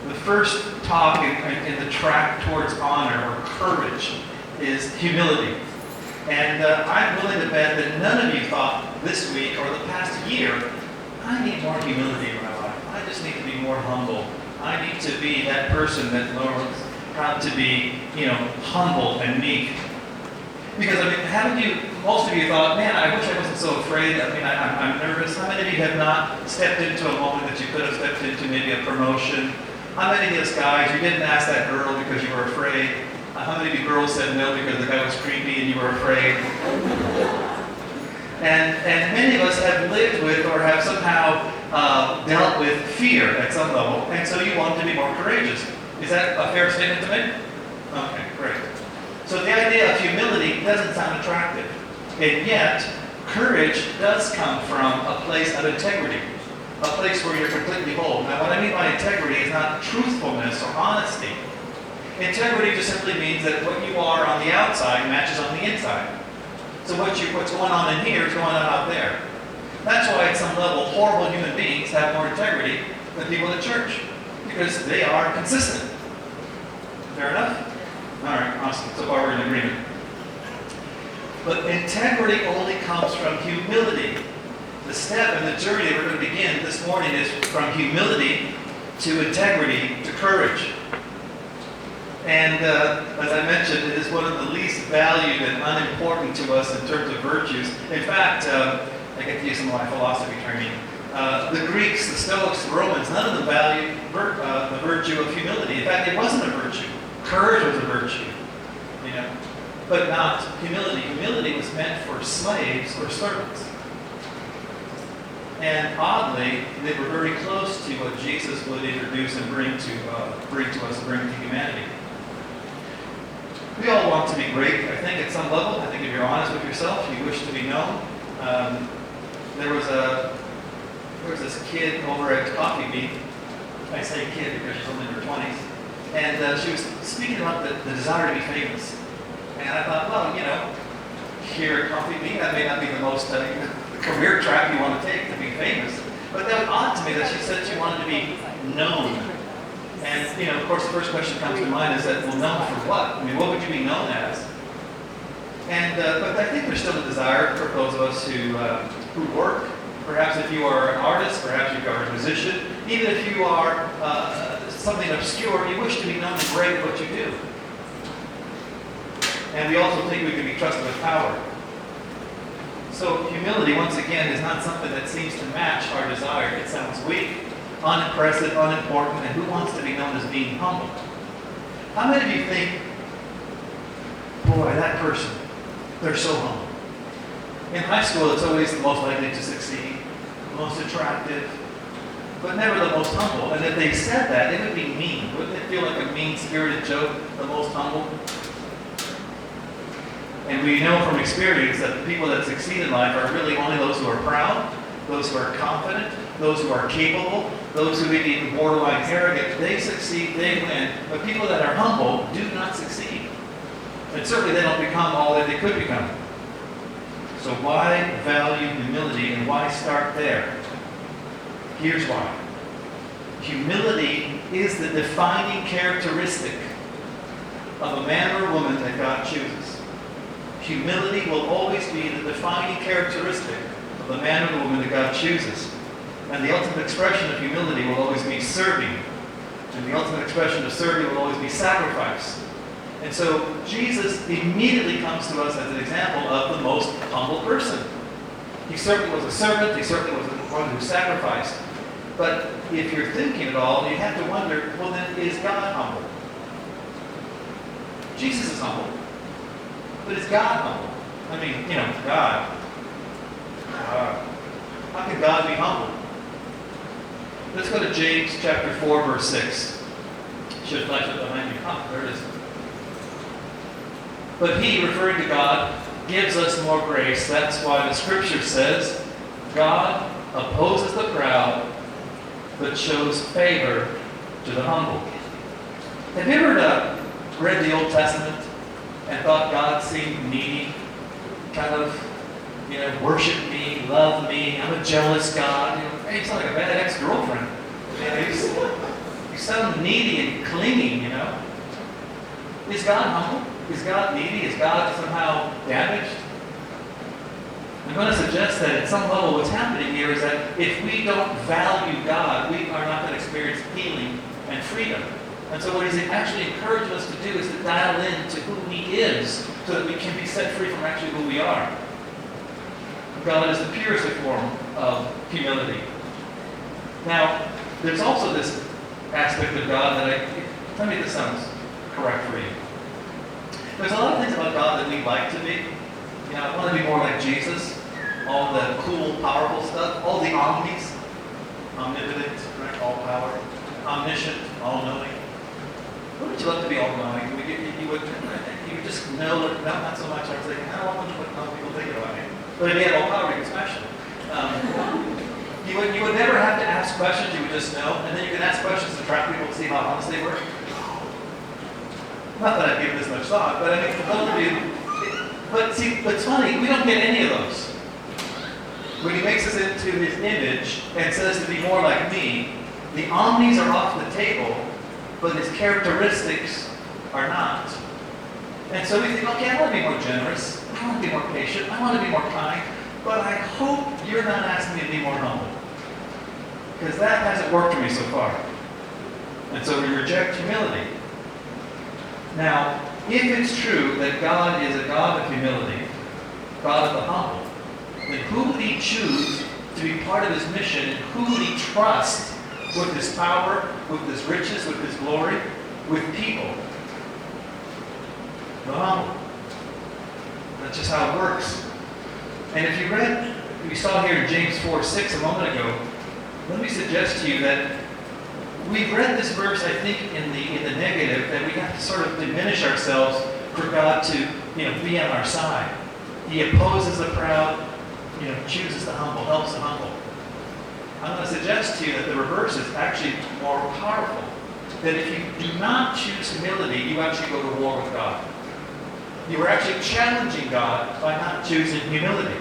The first talk in the track towards honor or courage is humility. And I'm willing to bet that none of you thought this week or the past year, I need more humility in my life. I just need to be more humble. I need to be that person that learns how to be, humble and meek. Because, most of you thought, man, I wish I wasn't so afraid. I'm nervous. How many of you have not stepped into a moment that you could have stepped into, maybe a promotion? How many of us guys, you didn't ask that girl because you were afraid? How many of you girls said no because the guy was creepy and you were afraid? And many of us have lived with or have somehow dealt with fear at some level, and so you want to be more courageous. Is that a fair statement to make? Okay, great. So the idea of humility doesn't sound attractive, and yet courage does come from a place of integrity, a place where you're completely whole. Now, what I mean by integrity is not truthfulness or honesty. Integrity just simply means that what you are on the outside matches on the inside. So what's going on in here is going on out there. That's why at some level, horrible human beings have more integrity than people in church, because they are consistent. Fair enough? All right, awesome. So far we're in agreement. But integrity only comes from humility. The step and the journey that we're going to begin this morning is from humility to integrity to courage. And as I mentioned, it is one of the least valued and unimportant to us in terms of virtues. In fact, I get to use some of my philosophy training. The Greeks, the Stoics, the Romans, none of them valued the virtue of humility. In fact, it wasn't a virtue. Courage was a virtue, but not humility. Humility was meant for slaves or servants. And oddly, they were very close to what Jesus would introduce and bring to us and bring to humanity. We all want to be great, I think, at some level. I think if you're honest with yourself, you wish to be known. There was this kid over at Coffee Bean. I say kid because she's only in her 20s. And she was speaking about the desire to be famous. And I thought, here at Coffee Bean, that may not be the most career track you want to take to be famous. But that was odd to me that she said she wanted to be known. And, of course, the first question that comes to mind is that, well, known for what? What would you be known as? And but I think there's still a desire for those of us who work. Perhaps if you are an artist, perhaps if you are a musician, even if you are something obscure, you wish to be known and great at what you do. And we also think we can be trusted with power. So humility, once again, is not something that seems to match our desire. It sounds weak, unimpressive, unimportant, and who wants to be known as being humble? How many of you think, boy, that person, they're so humble? In high school, it's always the most likely to succeed, the most attractive, but never the most humble. And if they said that, it would be mean. Wouldn't it feel like a mean-spirited joke, the most humble? And we know from experience that the people that succeed in life are really only those who are proud, those who are confident, those who are capable, those who may be even borderline arrogant. They succeed, they win. But people that are humble do not succeed. And certainly they don't become all that they could become. So why value humility and why start there? Here's why. Humility is the defining characteristic of a man or a woman that God chooses. Humility will always be the defining characteristic of the man or the woman that God chooses. And the ultimate expression of humility will always be serving. And the ultimate expression of serving will always be sacrifice. And so Jesus immediately comes to us as an example of the most humble person. He certainly was a servant. He certainly was the one who sacrificed. But if you're thinking at all, you have to wonder, well then, is God humble? Jesus is humble. But is God humble? God. How can God be humble? Let's go to James chapter 4, verse 6. Should flash up behind you. There it is. But he, referring to God, gives us more grace. That's why the scripture says, God opposes the proud, but shows favor to the humble. Have you ever read the Old Testament and thought God seemed needy? Kind of, worship me, love me, I'm a jealous God. Hey, you sound like a bad ex-girlfriend. You sound needy and clinging, Is God humble? Is God needy? Is God somehow damaged? I'm going to suggest that at some level what's happening here is that if we don't value God, we are not going to experience healing and freedom. And so what he's actually encouraging us to do is to dial in to who he is so that we can be set free from actually who we are. God is the purest form of humility. Now, there's also this aspect of God that tell me if this sounds correct for you. There's a lot of things about God that we like to be. I want to be more like Jesus. All the cool, powerful stuff. All the omnis. Omnipotent, right? All power. Omniscient, all-knowing. Wouldn't you love to be all-knowing? You would just know, no, not so much. I was thinking, I don't want what people think about me. But if you had all power, you could smash it. You would never have to ask questions. You would just know. And then you can ask questions to track people to see how honest they were. Not that I've given this much thought, but I mean, for those of you, but it's funny, we don't get any of those. When he makes us into his image and says to be more like me, the omnis are off the table, but his characteristics are not. And so we think, okay, I want to be more generous, I want to be more patient, I want to be more kind, but I hope you're not asking me to be more humble. Because that hasn't worked for me so far. And so we reject humility. Now, if it's true that God is a God of humility, God of the humble, then who would he choose to be part of his mission, and who would he trust with his power, with his riches, with his glory, with people? The humble. That's just how it works. And if you saw here in James 4:6 a moment ago, let me suggest to you that we've read this verse, I think, in the negative, that we have to sort of diminish ourselves for God to, be on our side. He opposes the proud, chooses the humble, helps the humble. I'm going to suggest to you that the reverse is actually more powerful. That if you do not choose humility, you actually go to war with God. You are actually challenging God by not choosing humility.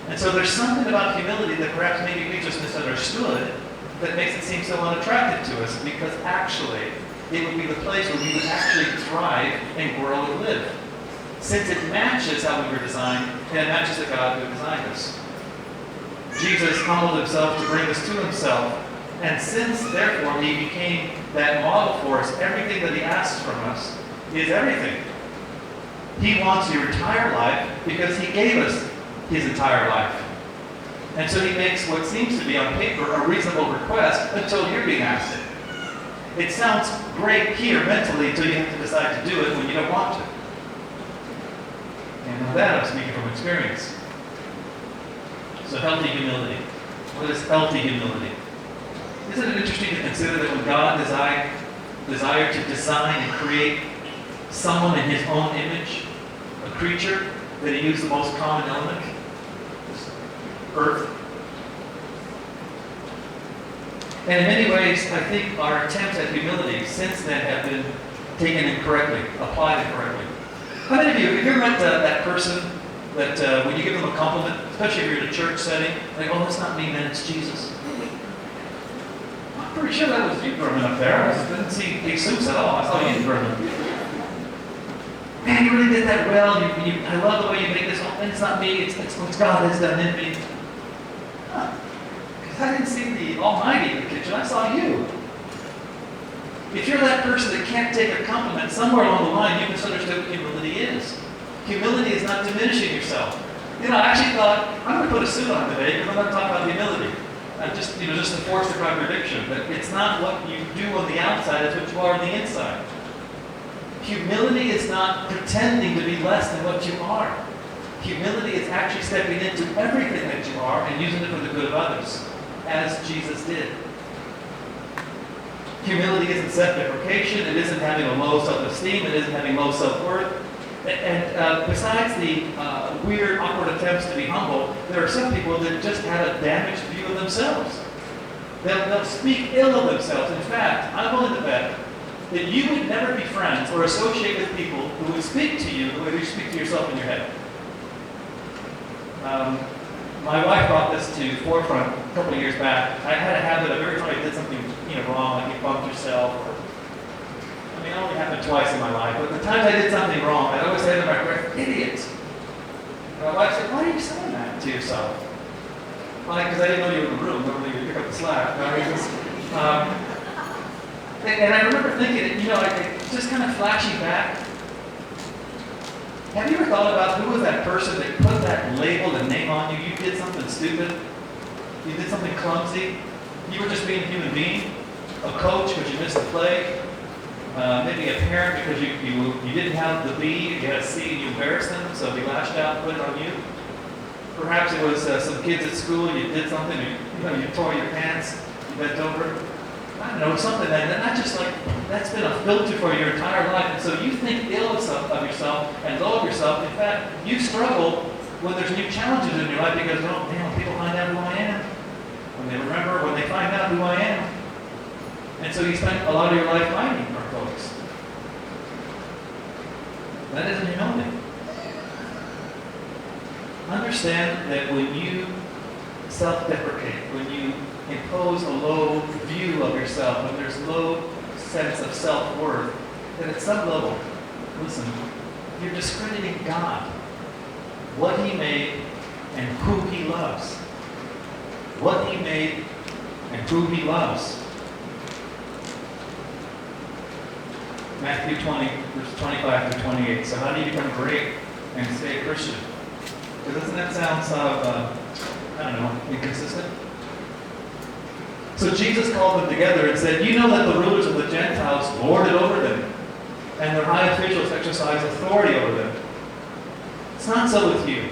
And so there's something about humility that perhaps maybe we just misunderstood that makes it seem so unattractive to us, because actually it would be the place where we would actually thrive and grow and live. Since it matches how we were designed, and it matches the God who designed us. Jesus humbled himself to bring us to himself, and since, therefore, he became that model for us, everything that he asks from us is everything. He wants your entire life because he gave us his entire life. And so he makes what seems to be on paper a reasonable request until you're being asked it. It sounds great here mentally until you have to decide to do it when you don't want to. And with that, I'm speaking from experience. So healthy humility. What is healthy humility? Isn't it interesting to consider that when God desired to design and create someone in his own image, a creature, that he used the most common element? Earth. And in many ways, I think our attempts at humility since then have been taken incorrectly, applied incorrectly. How many of you, have you ever met that person that when you give them a compliment, especially if you're in a church setting, like, oh, that's not me, man, it's Jesus. I'm pretty sure that was you growing up there. I didn't see Jesus at all. I saw you growing up. Man, you really did that well. I love the way you make this whole thing. It's not me, it's what God has done in me. Because I didn't see the Almighty in the kitchen, I saw you. If you're that person that can't take a compliment, somewhere along the line you misunderstood what humility is. Humility is not diminishing yourself. I actually thought, I'm going to put a suit on today because I'm going to talk about humility. Just to force the contradiction. But it's not what you do on the outside, it's what you are on the inside. Humility is not pretending to be less than what you are. Humility is actually stepping into everything that you are and using it for the good of others, as Jesus did. Humility isn't self-deprecation, it isn't having a low self-esteem, it isn't having low self-worth. And besides the weird, awkward attempts to be humble, there are some people that just have a damaged view of themselves. They'll speak ill of themselves. In fact, I'm willing to bet that you would never be friends or associate with people who would speak to you the way you speak to yourself in your head. My wife brought this to forefront a couple of years back. I had a habit of every time I did something wrong, like you bumped yourself, or it only happened twice in my life, but the times I did something wrong, I'd always say to my wife, "Idiot." And my wife said, "Why are you saying that to yourself?" Well, because I didn't know you were in the room. Normally you pick up the slack. And I remember thinking, just kind of flashing back. Have you ever thought about who was that person that put that label and name on you? You did something stupid. You did something clumsy. You were just being a human being. A coach because you missed a play. Maybe a parent because you didn't have the B, you had a C, and you embarrassed them, so they lashed out and put it on you. Perhaps it was some kids at school, you did something, you tore your pants, you bent over. I don't know, something not just like, that's been a filter for your entire life, and so you think ill of yourself and low of yourself. In fact, you struggle when there's new challenges in your life because, people find out who I am. When they find out who I am. And so you spend a lot of your life hiding from folks. That isn't humility. Understand that when you self-deprecate, when you impose a low view of yourself, when there's low sense of self-worth, then at some level, listen, you're discrediting God, what He made, and who He loves. What He made and who He loves. Matthew 20, verse 25 through 28. So how do you become great and stay a Christian? Because doesn't that sound sort of, inconsistent? So Jesus called them together and said, "You know that the rulers of the Gentiles lord it over them, and their high officials exercise authority over them. It's not so with you.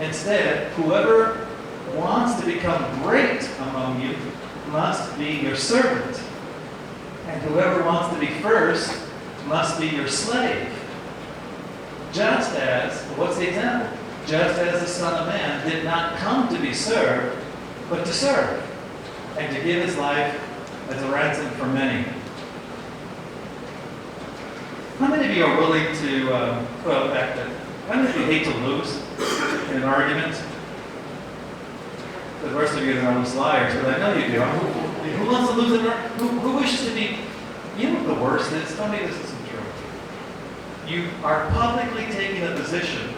Instead, whoever wants to become great among you must be your servant. And whoever wants to be first must be your slave. Just as," what's the example? "Just as the Son of Man did not come to be served, but to serve, and to give His life as a ransom for many." How many of you are willing to, how many of you hate to lose in an argument? The rest of you are almost liars, but I know you do. Who wants to lose an argument? Who wishes to be? You know what the worst is? Tell me this isn't true. You are publicly taking a position,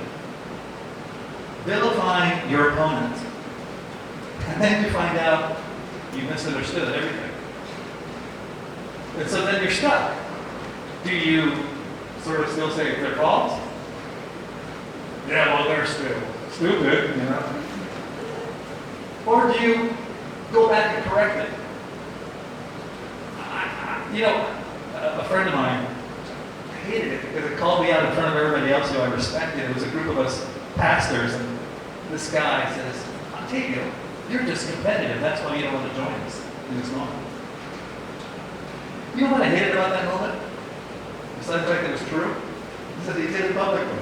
vilifying your opponent, and then you find out you misunderstood everything. And so then you're stuck. Do you sort of still say it's their fault? Yeah, well, they're still stupid, Or do you go back and correct it? A friend of mine hated it because it called me out in front of everybody else who I respected. It was a group of us pastors, and this guy says, "I'll tell you, you're just competitive. That's why you don't want to join us in this moment." You know what I hated about that moment? Besides the fact that it was true? He said he did it publicly.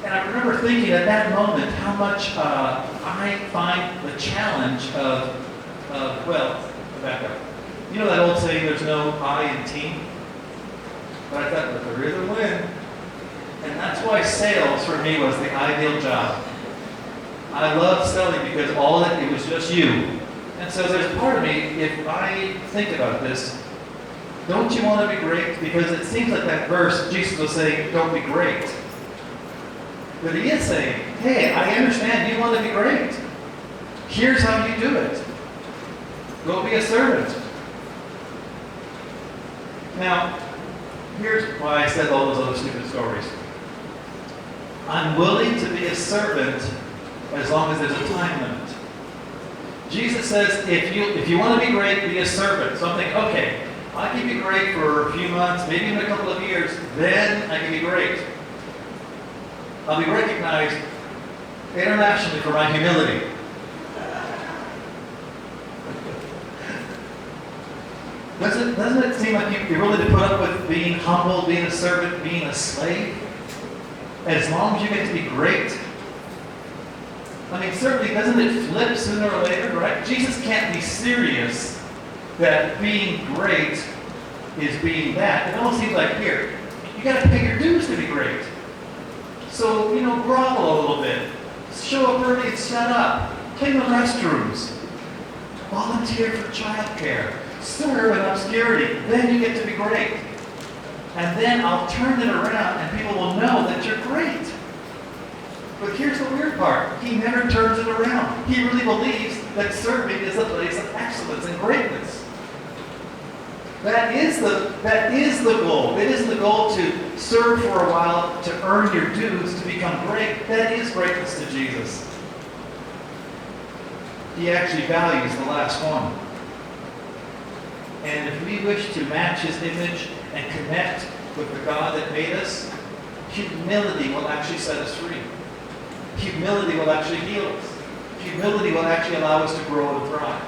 And I remember thinking at that moment how much I find the challenge back up. You know that old saying, there's no I in team? But I thought, but there is a win. And that's why sales for me was the ideal job. I love selling because it was just you. And so there's part of me, if I think about this, don't you want to be great? Because it seems like that verse, Jesus was saying, don't be great. But He is saying, hey, I understand you want to be great. Here's how you do it. Go be a servant. Now, here's why I said all those other stupid stories. I'm willing to be a servant as long as there's a time limit. Jesus says, if you want to be great, be a servant. So I'm thinking, okay, I can be great for a few months, maybe even a couple of years, then I can be great. I'll be recognized internationally for my humility. Doesn't it seem like you're willing to put up with being humble, being a servant, being a slave? As long as you get to be great. I mean, certainly doesn't it flip sooner or later, right? Jesus can't be serious that being great is being bad. It almost seems like, here, you got to pay your dues to be great. So, grovel a little bit. Show up early and shut up. Clean the restrooms. Volunteer for childcare. Serve in obscurity. Then you get to be great. And then I'll turn it around and people will know that you're great. But here's the weird part. He never turns it around. He really believes that serving is a place of excellence and greatness. That is the goal. It isn't the goal to serve for a while, to earn your dues, to become great. That is greatness to Jesus. He actually values the last one. And if we wish to match his image and connect with the God that made us, humility will actually set us free. Humility will actually heal us. Humility will actually allow us to grow and thrive.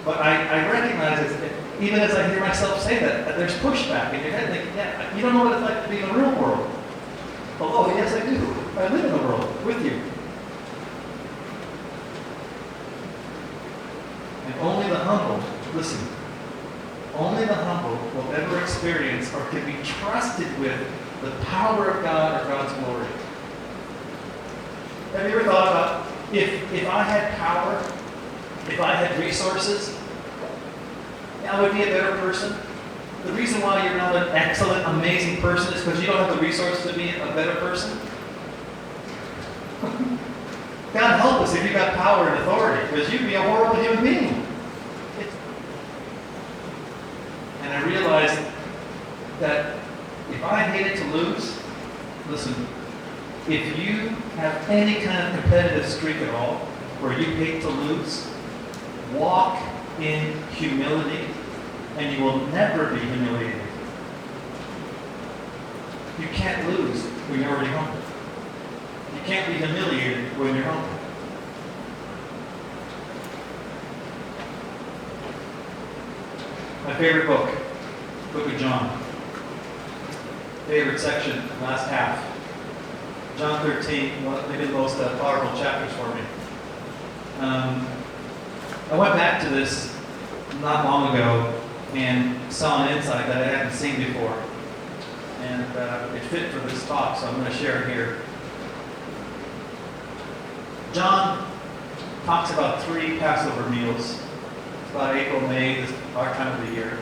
But I recognize that even as I hear myself say that there's pushback in your head. Like, yeah, you don't know what it's like to be in the real world. Oh, yes, I do. I live in the world with you. And only the humble, listen, only the humble will ever experience or can be trusted with the power of God or God's glory. Have you ever thought about if I had power, if I had resources, I would be a better person? The reason why you're not an excellent, amazing person is because you don't have the resources to be a better person. God help us if you got power and authority, because you'd be a horrible human being. And I realized that if I hated to lose, listen, if you have any kind of competitive streak at all, where you hate to lose, walk in humility, and you will never be humiliated. You can't lose when you're already humble. You can't be humiliated when you're humble. My favorite book, Book of John. Favorite section, last half. John 13, maybe the most powerful chapters for me. I went back to this not long ago and saw an insight that I hadn't seen before. And it fit for this talk, so I'm going to share it here. John talks about 3 Passover meals. It's about April, May, this our time of the year.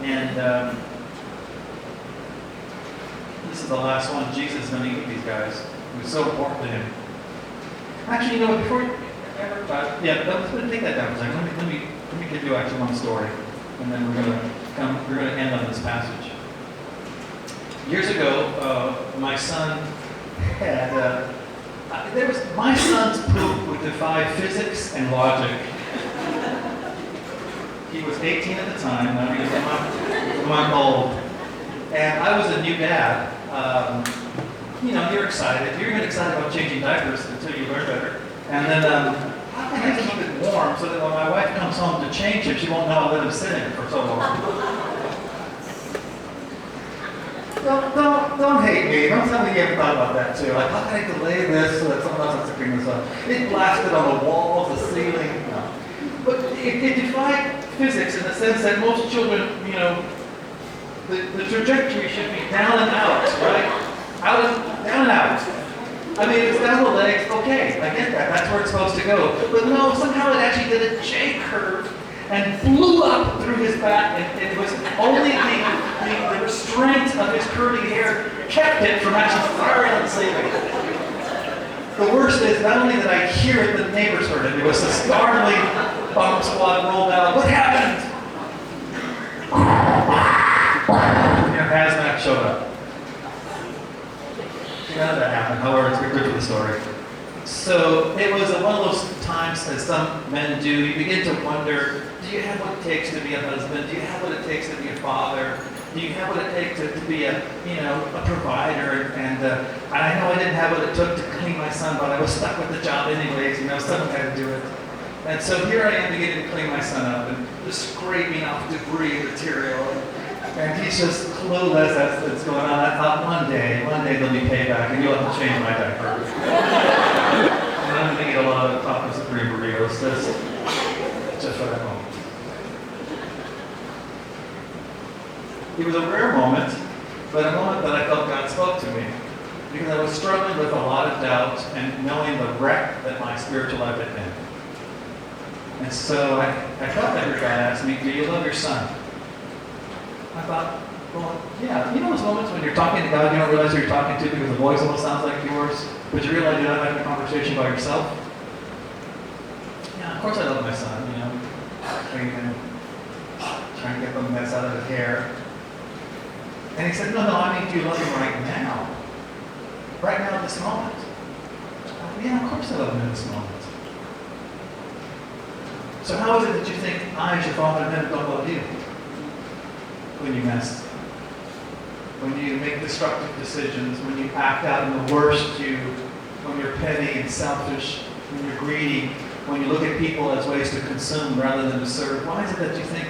And this is the last one Jesus is going to eat with these guys. It was so important to him. Actually, before let's take that down for a second. Let me give you actually one story, and then we're going to end on this passage. Years ago, my son had my son's poop would defy physics and logic. He was 18 at the time. Now he was a month old, and I was a new dad. You're excited. You're even excited about changing diapers until you learn better. And then, how can I keep it warm so that when my wife comes home to change it, she won't know I let him sit in it for so long? Don't hate me. Don't tell me you haven't thought about that too. Like, how can I delay this so that someone else has to clean this up? It blasted on the walls, the ceiling. No. But it defied physics in the sense that most children, the trajectory should be down and out, right? Down and out. I mean, it's down the legs, okay, I get that. That's where it's supposed to go. But no, somehow it actually did a J curve and blew up through his back, and it was only the restraint of his curly hair kept it from actually firing on the ceiling. The worst is, not only did I hear it, the neighbors heard it. It was a startling bomb squad rolled out. What happened? Hazmat showed up. None of that happened. However, it's good for the story. So it was one of those times, as some men do, you begin to wonder, do you have what it takes to be a husband? Do you have what it takes to be a father? Do you have what it takes to be a provider? And I know I didn't have what it took to clean my son, but I was stuck with the job anyways. Someone had to do it. And so here I am beginning to clean my son up and just scraping off debris and material. And he's just clueless as to what's going on. I thought one day there'll be payback and you'll have to change my diaper. I'm going to eat a lot of Taco Supreme burritos just for that moment. It was a rare moment, but a moment that I felt God spoke to me. Because I was struggling with a lot of doubt and knowing the wreck that my spiritual life had been. And so I felt that God asked me, do you love your son? I thought, well, yeah. You know those moments when you're talking to God, you don't realize who you're talking to because the voice almost sounds like yours, but you realize you're not having a conversation by yourself? Yeah, of course I love my son, you know. Trying to get the mess out of his hair. And he said, no, I mean, do you love him right now? Right now, in this moment. Yeah, of course I love him in this moment. So how is it that you think I, as your father in heaven, don't love you? When you mess, when you make destructive decisions, when you act out in the worst you, when you're petty and selfish, when you're greedy, when you look at people as ways to consume rather than to serve. Why is it that you think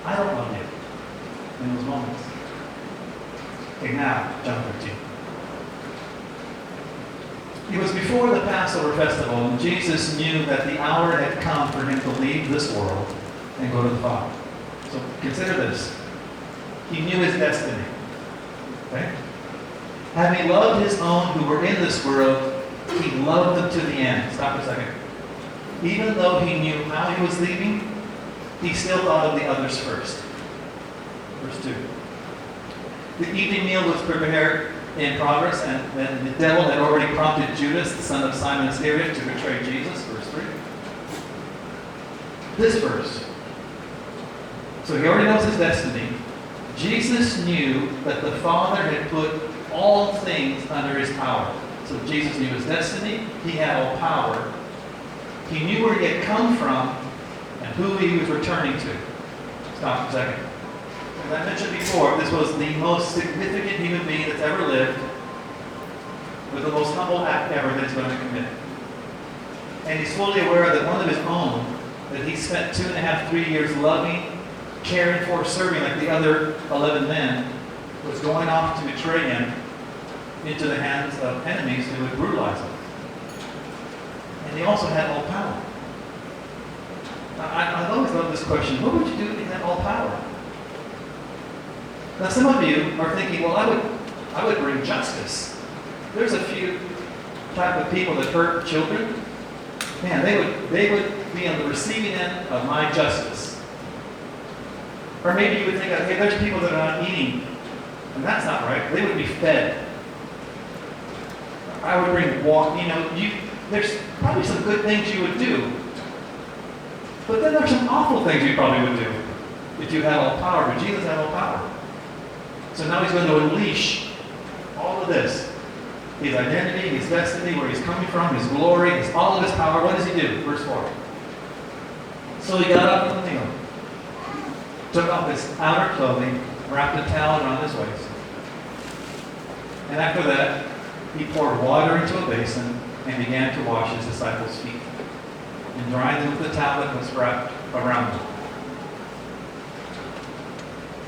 I don't love you in those moments? Okay, now, John 13. It was before the Passover festival, and Jesus knew that the hour had come for him to leave this world and go to the Father. So consider this. He knew his destiny. Okay? Having loved his own who were in this world, he loved them to the end. Stop a second. Even though he knew how he was leaving, he still thought of the others first. Verse 2. The evening meal was prepared in progress, and then the devil had already prompted Judas, the son of Simon Iscariot, to betray Jesus. Verse 3. This verse. So he already knows his destiny. Jesus knew that the Father had put all things under his power. So Jesus knew his destiny. He had all power. He knew where he had come from and who he was returning to. Stop for a second. As I mentioned before, this was the most significant human being that's ever lived, with the most humble act ever that he's going to commit. And he's fully aware that one of his own, that he spent 2.5, 3 years loving, caring for, serving like the other 11 men, was going off to betray him into the hands of enemies who would brutalize him. And he also had all power. I've always loved this question. What would you do if you had all power? Now some of you are thinking, well, I would bring justice. There's a few type of people that hurt children. Man, they would be on the receiving end of my justice. Or maybe you would think, hey, there's people that are not eating, and that's not right. They would be fed. I would bring walk. There's probably some good things you would do, but then there's some awful things you probably would do if you had all power. But Jesus had all power. So now he's going to unleash all of this. His identity, his destiny, where he's coming from, his glory, all of his power. What does he do? Verse 4. So he got up from the meal, took off his outer clothing, wrapped a towel around his waist. And after that, he poured water into a basin and began to wash his disciples' feet and dry them with the towel that was wrapped around them.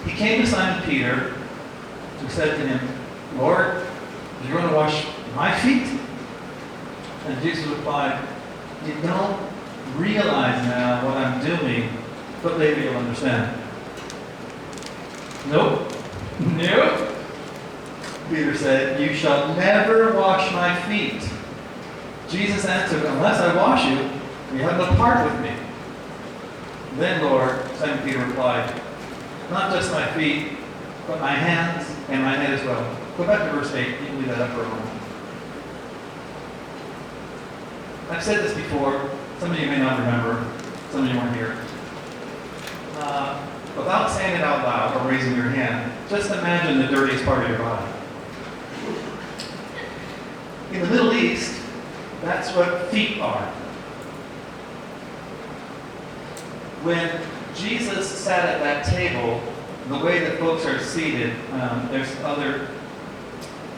He came to Simon Peter, who said to him, Lord, you're going to wash my feet? And Jesus replied, you don't realize now what I'm doing, but later you'll understand. Nope. Peter said, you shall never wash my feet. Jesus answered, unless I wash you, you have no part with me. Then, Lord, Simon Peter replied, not just my feet, but my hands and my head as well. Go back to verse 8. You can leave that up for a moment. I've said this before. Some of you may not remember. Some of you weren't here. Without saying it out loud or raising your hand, just imagine the dirtiest part of your body. In the Middle East, that's what feet are. When Jesus sat at that table, the way that folks are seated, there's other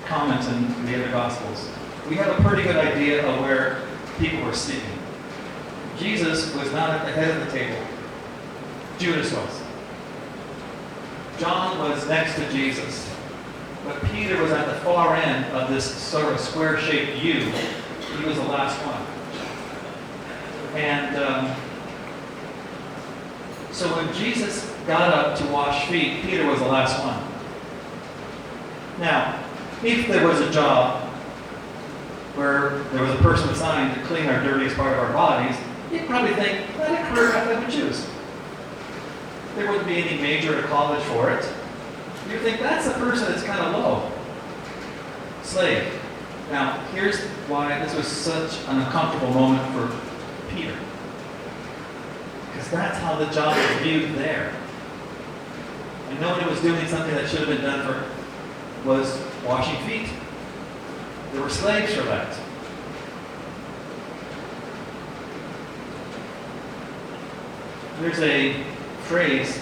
comments in the other Gospels. We have a pretty good idea of where people were sitting. Jesus was not at the head of the table. Judas was. John was next to Jesus. But Peter was at the far end of this sort of square-shaped U. He was the last one. And so when Jesus got up to wash feet, Peter was the last one. Now, if there was a job where there was a person assigned to clean our dirtiest part of our bodies, you'd probably think, what a career path I would choose. There wouldn't be any major at college for it. You'd think, that's a person that's kind of low. Slave. Now, here's why this was such an uncomfortable moment for Peter. Because that's how the job was viewed there. And nobody was doing something that should have been done for was washing feet. There were slaves for that. There's a phrase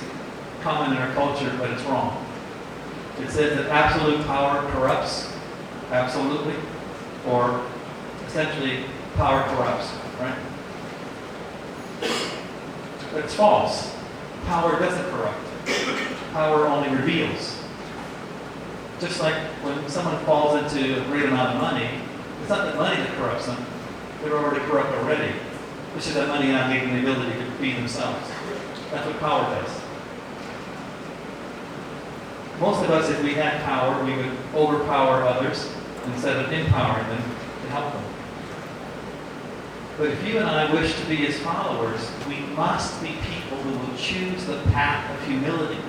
common in our culture, but it's wrong. It says that absolute power corrupts absolutely, or essentially power corrupts, right? But it's false. Power doesn't corrupt. Power only reveals. Just like when someone falls into a great amount of money, it's not the money that corrupts them. They're already corrupt already. It's just that money not giving the ability to feed themselves. That's what power does. Most of us, if we had power, we would overpower others instead of empowering them to help them. But if you and I wish to be His followers, we must be people who will choose the path of humility.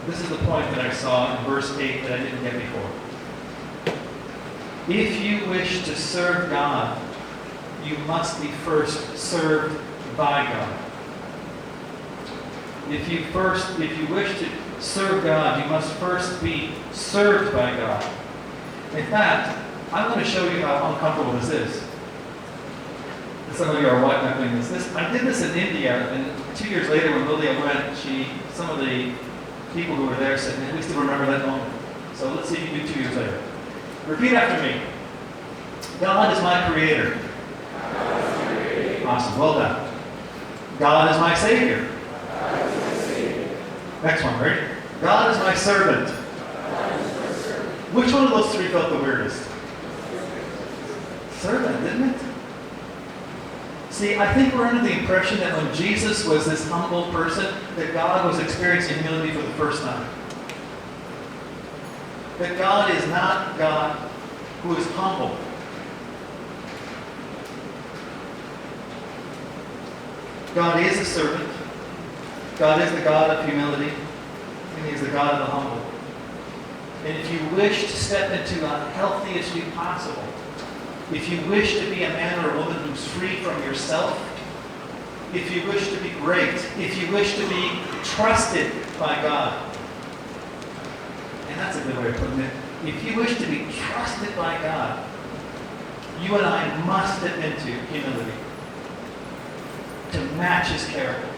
This is the point that I saw in verse 8 that I didn't get before. If you wish to serve God, you must be first served by God. If you wish to serve God, you must first be served by God. In fact, I'm going to show you how uncomfortable this is. Some of you are not doing this. I did this in India, and 2 years later when Lilia went, some of the people who were there said, "Man, we still remember that moment." So let's see if you do 2 years later. Repeat after me. God is my creator. Awesome, well done. God is my Savior. Next one, ready? God is my servant. Which one of those three felt the weirdest? Servant, didn't it? See, I think we're under the impression that when Jesus was this humble person, that God was experiencing humility for the first time. That God is not God who is humble. God is a servant. God is the God of humility. And He is the God of the humble. And if you wish to step into the healthiest you possible, if you wish to be a man or a woman who's free from yourself, if you wish to be great, if you wish to be trusted by God, and that's a good way of putting it, if you wish to be trusted by God, you and I must step into humility to match His character.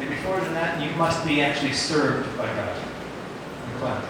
And before that, you must be actually served by God in class.